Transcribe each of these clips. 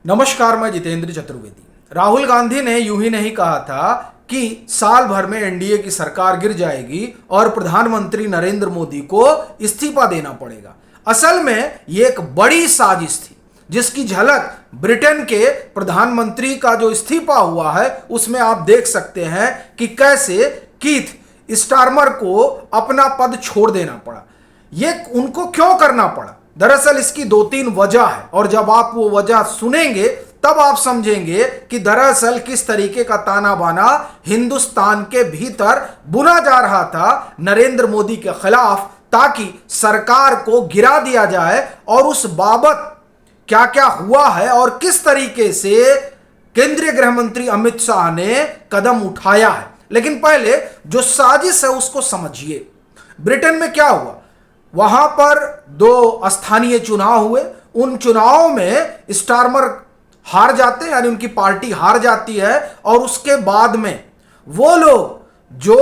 नमस्कार, मैं जितेंद्र चतुर्वेदी। राहुल गांधी ने यूं ही नहीं कहा था कि साल भर में एनडीए की सरकार गिर जाएगी और प्रधानमंत्री नरेंद्र मोदी को इस्तीफा देना पड़ेगा। असल में ये एक बड़ी साजिश थी जिसकी झलक ब्रिटेन के प्रधानमंत्री का जो इस्तीफा हुआ है उसमें आप देख सकते हैं कि कैसे कीथ स्टार्मर को अपना पद छोड़ देना पड़ा। ये उनको क्यों करना पड़ा? दरअसल इसकी दो तीन वजह है और जब आप वो वजह सुनेंगे तब आप समझेंगे कि दरअसल किस तरीके का ताना बाना हिंदुस्तान के भीतर बुना जा रहा था नरेंद्र मोदी के खिलाफ, ताकि सरकार को गिरा दिया जाए। और उस बाबत क्या क्या हुआ है और किस तरीके से केंद्रीय गृह मंत्री अमित शाह ने कदम उठाया है। लेकिन पहले जो साजिश है उसको समझिए। ब्रिटेन में क्या हुआ? वहां पर दो स्थानीय चुनाव हुए। उन चुनावों में स्टार्मर हार जाते हैं, यानी उनकी पार्टी हार जाती है। और उसके बाद में वो लोग जो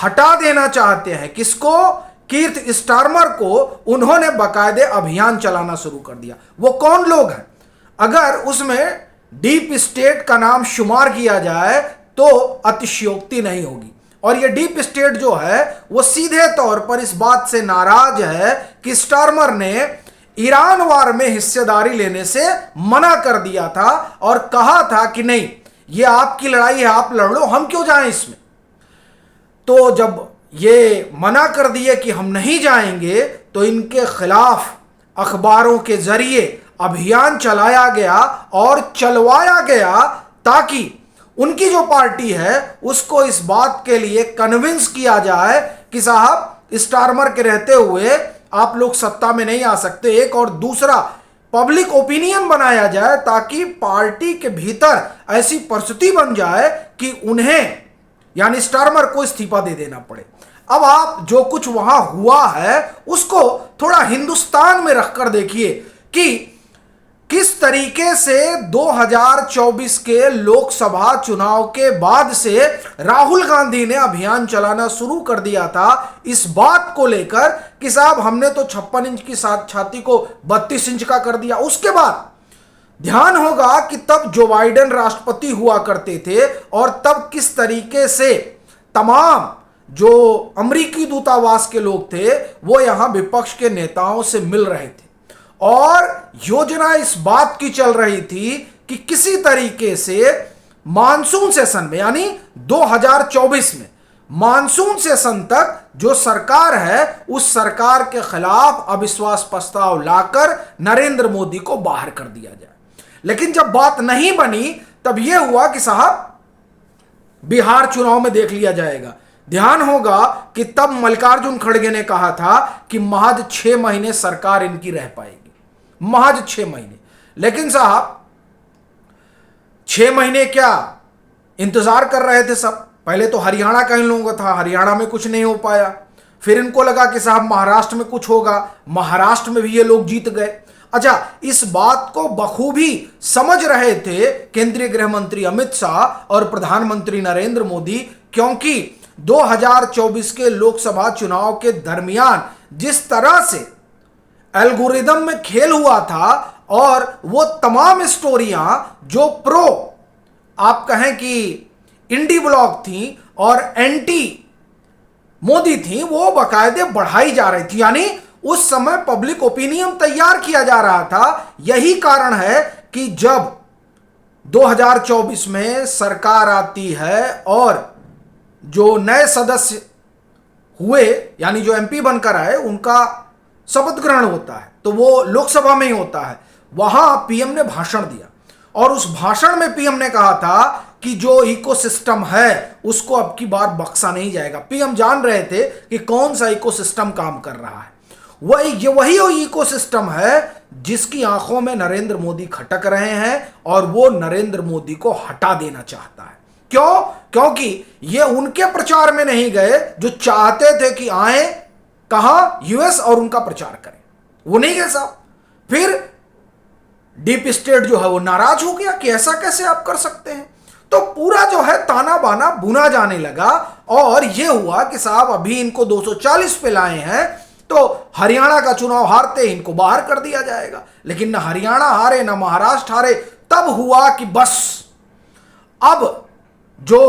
हटा देना चाहते हैं, किसको? कीथ स्टार्मर को, उन्होंने बाकायदे अभियान चलाना शुरू कर दिया। वो कौन लोग हैं? अगर उसमें डीप स्टेट का नाम शुमार किया जाए तो अतिशयोक्ति नहीं होगी। और ये डीप स्टेट जो है वो सीधे तौर पर इस बात से नाराज है कि स्टार्मर ने ईरान वार में हिस्सेदारी लेने से मना कर दिया था और कहा था कि नहीं, ये आपकी लड़ाई है, आप लड़ लो, हम क्यों जाएं इसमें। तो जब ये मना कर दिए कि हम नहीं जाएंगे तो इनके खिलाफ अखबारों के जरिए अभियान चलाया गया और चलवाया गया, ताकि उनकी जो पार्टी है उसको इस बात के लिए कन्विंस किया जाए कि साहब स्टार्मर के रहते हुए आप लोग सत्ता में नहीं आ सकते। एक और दूसरा पब्लिक ओपिनियन बनाया जाए ताकि पार्टी के भीतर ऐसी परिस्थिति बन जाए कि उन्हें, यानी स्टार्मर को इस्तीफा दे देना पड़े। अब आप जो कुछ वहां हुआ है उसको थोड़ा हिंदुस्तान में रखकर देखिए कि किस तरीके से 2024 के लोकसभा चुनाव के बाद से राहुल गांधी ने अभियान चलाना शुरू कर दिया था इस बात को लेकर कि साहब हमने तो 56 इंच की छाती को 32 इंच का कर दिया। उसके बाद ध्यान होगा कि तब जो बाइडेन राष्ट्रपति हुआ करते थे और तब किस तरीके से तमाम जो अमेरिकी दूतावास के लोग थे वो यहां विपक्ष के नेताओं से मिल रहे थे और योजना इस बात की चल रही थी कि किसी तरीके से मानसून सेशन में, यानी 2024 में मानसून सेशन तक जो सरकार है उस सरकार के खिलाफ अविश्वास प्रस्ताव लाकर नरेंद्र मोदी को बाहर कर दिया जाए। लेकिन जब बात नहीं बनी तब यह हुआ कि साहब बिहार चुनाव में देख लिया जाएगा। ध्यान होगा कि तब मल्लिकार्जुन खड़गे ने कहा था कि महज 6 महीने सरकार इनकी रह पाएगी, महज 6 महीने। लेकिन साहब 6 महीने क्या इंतजार कर रहे थे सब। पहले तो हरियाणा का इन लोगों का था, हरियाणा में कुछ नहीं हो पाया। फिर इनको लगा कि साहब महाराष्ट्र में कुछ होगा, महाराष्ट्र में भी ये लोग जीत गए। अच्छा, इस बात को बखूबी समझ रहे थे केंद्रीय गृह मंत्री अमित शाह और प्रधानमंत्री नरेंद्र मोदी, क्योंकि 2024 के लोकसभा चुनाव के दरमियान जिस तरह से एल्गोरिदम में खेल हुआ था और वो तमाम स्टोरियां जो प्रो आप कहें कि इंडी ब्लॉक थी और एंटी मोदी थी, वो बाकायदे बढ़ाई जा रही थी। यानी उस समय पब्लिक ओपिनियन तैयार किया जा रहा था। यही कारण है कि जब 2024 में सरकार आती है और जो नए सदस्य हुए, यानी जो एमपी बनकर आए, उनका शपथ ग्रहण होता है तो वो लोकसभा में ही होता है। वहां पीएम ने भाषण दिया और उस भाषण में पीएम ने कहा था कि जो इकोसिस्टम है उसको अब की बार बख्शा नहीं जाएगा। पीएम जान रहे थे कि कौन सा इकोसिस्टम काम कर रहा है। वही इकोसिस्टम है जिसकी आंखों में नरेंद्र मोदी खटक रहे हैं और वो नरेंद्र मोदी को हटा देना चाहता है। क्यों? क्योंकि ये उनके प्रचार में नहीं गए जो चाहते थे कि आए कहां, यूएस, और उनका प्रचार करें। वो नहीं गए साहब। फिर डीप स्टेट जो है वो नाराज हो गया कि ऐसा कैसे आप कर सकते हैं। तो पूरा जो है ताना बाना बुना जाने लगा और यह हुआ कि साहब अभी इनको 240 पे लाए हैं तो हरियाणा का चुनाव हारते इनको बाहर कर दिया जाएगा। लेकिन ना हरियाणा हारे ना महाराष्ट्र हारे, तब हुआ कि बस अब जो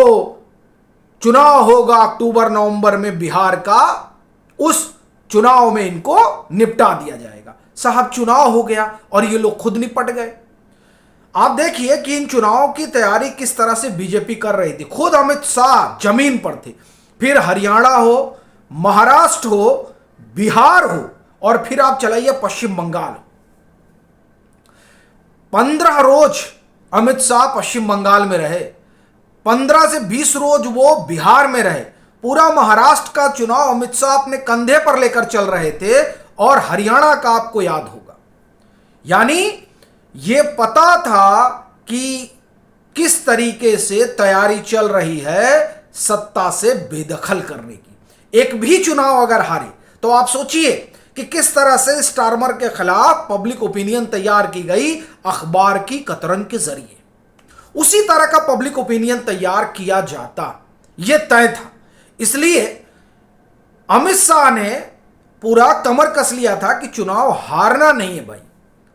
चुनाव होगा अक्टूबर नवंबर में बिहार का, उस चुनाव में इनको निपटा दिया जाएगा। साहब चुनाव हो गया और ये लोग खुद निपट गए। आप देखिए कि इन चुनावों की तैयारी किस तरह से बीजेपी कर रही थी। खुद अमित शाह जमीन पर थे, फिर हरियाणा हो, महाराष्ट्र हो, बिहार हो, और फिर आप चलाइए पश्चिम बंगाल। 15 रोज अमित शाह पश्चिम बंगाल में रहे, 15 से 20 रोज वो बिहार में रहे। पूरा महाराष्ट्र का चुनाव अमित शाह अपने कंधे पर लेकर चल रहे थे, और हरियाणा का आपको याद होगा। यानी ये पता था कि किस तरीके से तैयारी चल रही है सत्ता से बेदखल करने की। एक भी चुनाव अगर हारे तो आप सोचिए कि किस तरह से स्टारमर के खिलाफ पब्लिक ओपिनियन तैयार की गई अखबार की कतरन के जरिए। उसी तरह का पब्लिक ओपिनियन तैयार किया जाता, यह तय था। इसलिए अमित शाह ने पूरा कमर कस लिया था कि चुनाव हारना नहीं है भाई,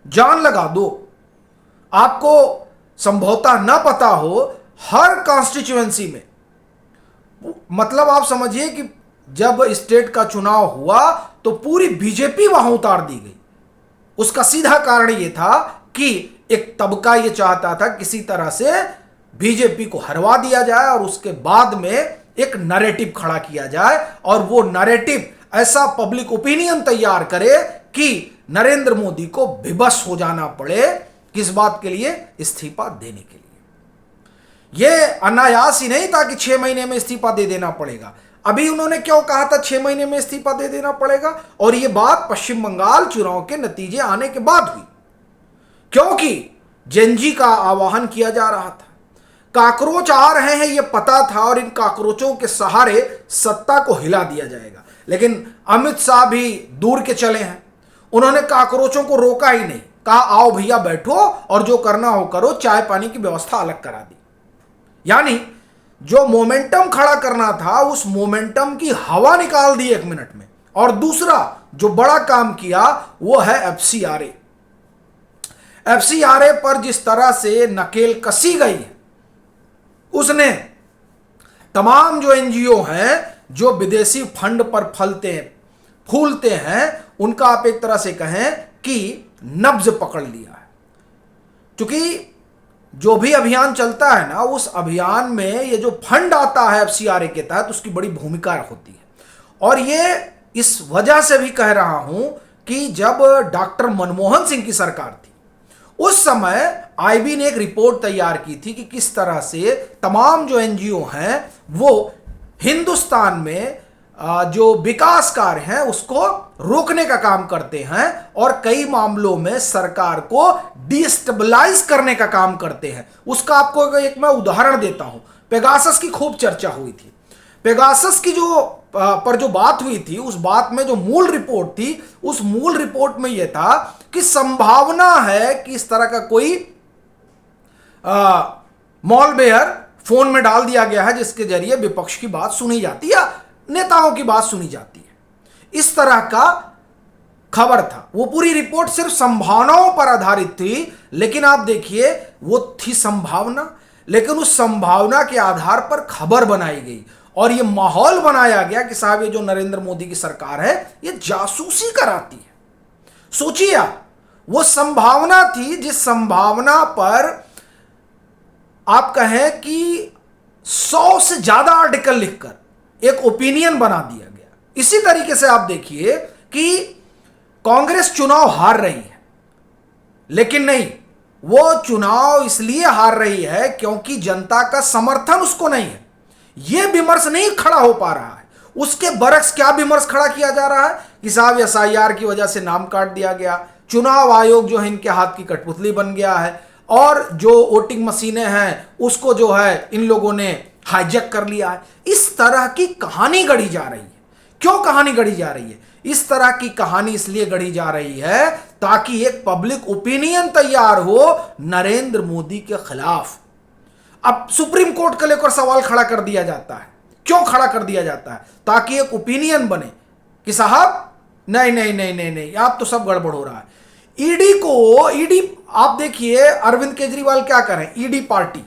जान लगा दो। आपको संभवतः न पता हो, हर कॉन्स्टिट्यूएंसी में, मतलब आप समझिए कि जब स्टेट का चुनाव हुआ तो पूरी बीजेपी वहां उतार दी गई। उसका सीधा कारण यह था कि एक तबका यह चाहता था किसी तरह से बीजेपी को हरवा दिया जाए और उसके बाद में एक नैरेटिव खड़ा किया जाए, और वो नैरेटिव ऐसा पब्लिक ओपिनियन तैयार करे कि नरेंद्र मोदी को बेबस हो जाना पड़े। किस बात के लिए? इस्तीफा देने के लिए। यह अनायास ही नहीं था कि 6 महीने में इस्तीफा दे देना पड़ेगा। अभी उन्होंने क्यों कहा था 6 महीने में इस्तीफा दे देना पड़ेगा? और यह बात पश्चिम बंगाल चुनाव के नतीजे आने के बाद हुई, क्योंकि जेनजी का आह्वान किया जा रहा था। काकरोच आ रहे हैं यह पता था, और इन काकरोचों के सहारे सत्ता को हिला दिया जाएगा। लेकिन अमित शाह भी दूर के चले हैं, उन्होंने काकरोचों को रोका ही नहीं, कहा आओ भैया बैठो और जो करना हो करो, चाय पानी की व्यवस्था अलग करा दी। यानी जो मोमेंटम खड़ा करना था उस मोमेंटम की हवा निकाल दी 1 मिनट में। और दूसरा जो बड़ा काम किया वो है एफसीआरए। एफसीआरए पर जिस तरह से नकेल कसी गई है, उसने तमाम जो एनजीओ हैं जो विदेशी फंड पर फूलते हैं, उनका आप एक तरह से कहें कि नब्ज पकड़ लिया है। क्योंकि जो भी अभियान चलता है ना, उस अभियान में ये जो फंड आता है एफसीआरए के तहत, उसकी बड़ी भूमिका होती है। और ये इस वजह से भी कह रहा हूं कि जब डॉक्टर मनमोहन सिंह की सरकार थी, उस समय आईबी ने एक रिपोर्ट तैयार की थी कि किस तरह से तमाम जो एनजीओ हैं वो हिंदुस्तान में जो विकास कार्य हैं उसको रोकने का काम करते हैं, और कई मामलों में सरकार को डिस्टेबलाइज करने का काम करते हैं। उसका आपको एक मैं उदाहरण देता हूं। पेगासस की खूब चर्चा हुई थी। पेगासस की जो बात हुई थी, उस बात में जो मूल रिपोर्ट थी, उस मूल रिपोर्ट में यह था कि संभावना है कि इस तरह का कोई मॉलवेयर फोन में डाल दिया गया है जिसके जरिए विपक्ष की बात सुनी जाती है, नेताओं की बात सुनी जाती है। इस तरह का खबर था। वो पूरी रिपोर्ट सिर्फ संभावनाओं पर आधारित थी, लेकिन आप देखिए वो थी संभावना, लेकिन उस संभावना के आधार पर खबर बनाई गई और ये माहौल बनाया गया कि साहब ये जो नरेंद्र मोदी की सरकार है ये जासूसी कराती है। सोचिए वो संभावना थी जिस संभावना पर आप कहें कि 100 से ज्यादा आर्टिकल लिखकर एक ओपिनियन बना दिया गया। इसी तरीके से आप देखिए कि कांग्रेस चुनाव हार रही है, लेकिन नहीं, वो चुनाव इसलिए हार रही है क्योंकि जनता का समर्थन उसको नहीं है। यह विमर्श नहीं खड़ा हो पा रहा है। उसके बरक्स क्या विमर्श खड़ा किया जा रहा है कि साहब एसआईआर की वजह से नाम काट दिया गया, चुनाव आयोग जो है इनके हाथ की कठपुतली बन गया है, और जो वोटिंग मशीनें हैं उसको जो है इन लोगों ने हाईजैक कर लिया है। इस तरह की कहानी गढ़ी जा रही है। क्यों कहानी गढ़ी जा रही है? इस तरह की कहानी इसलिए गढ़ी जा रही है ताकि एक पब्लिक ओपिनियन तैयार हो नरेंद्र मोदी के खिलाफ। अब सुप्रीम कोर्ट को लेकर सवाल खड़ा कर दिया जाता है। क्यों खड़ा कर दिया जाता है? ताकि एक ओपिनियन बने कि साहब नहीं नहीं नहीं नहीं नहीं, आप तो सब गड़बड़ हो रहा है। ईडी आप देखिए अरविंद केजरीवाल क्या कर रहे हैं, ईडी पार्टी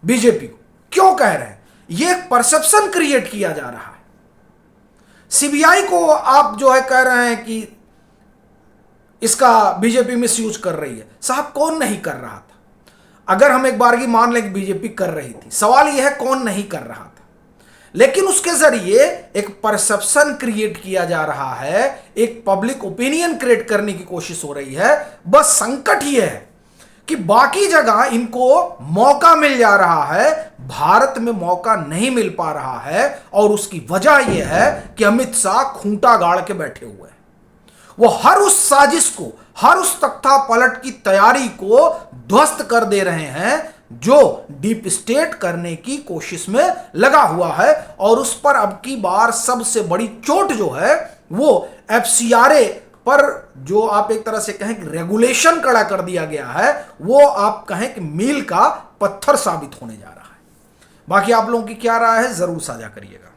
बीजेपी को क्यों कह रहे हैं, ये एक परसेप्शन क्रिएट किया जा रहा है। सीबीआई को आप जो है कह रहे हैं कि इसका बीजेपी मिसयूज कर रही है। साहब कौन नहीं कर रहा था? अगर हम एक बार की मान लें कि बीजेपी कर रही थी, सवाल यह है कौन नहीं कर रहा था। लेकिन उसके जरिए एक परसेप्शन क्रिएट किया जा रहा है, एक पब्लिक ओपिनियन क्रिएट करने की कोशिश हो रही है। बस संकट यह है कि बाकी जगह इनको मौका मिल जा रहा है, भारत में मौका नहीं मिल पा रहा है। और उसकी वजह यह है कि अमित शाह खूंटा गाड़ के बैठे हुए हैं। वो हर उस साजिश को, हर उस तख्ता पलट की तैयारी को ध्वस्त कर दे रहे हैं जो डीप स्टेट करने की कोशिश में लगा हुआ है। और उस पर अब की बार सबसे बड़ी चोट जो है वो एफसीआरए पर जो आप एक तरह से कहें कि रेगुलेशन कड़ा कर दिया गया है, वो आप कहें कि मील का पत्थर साबित होने जा रहा है। बाकी आप लोगों की क्या राय है, जरूर साझा करिएगा।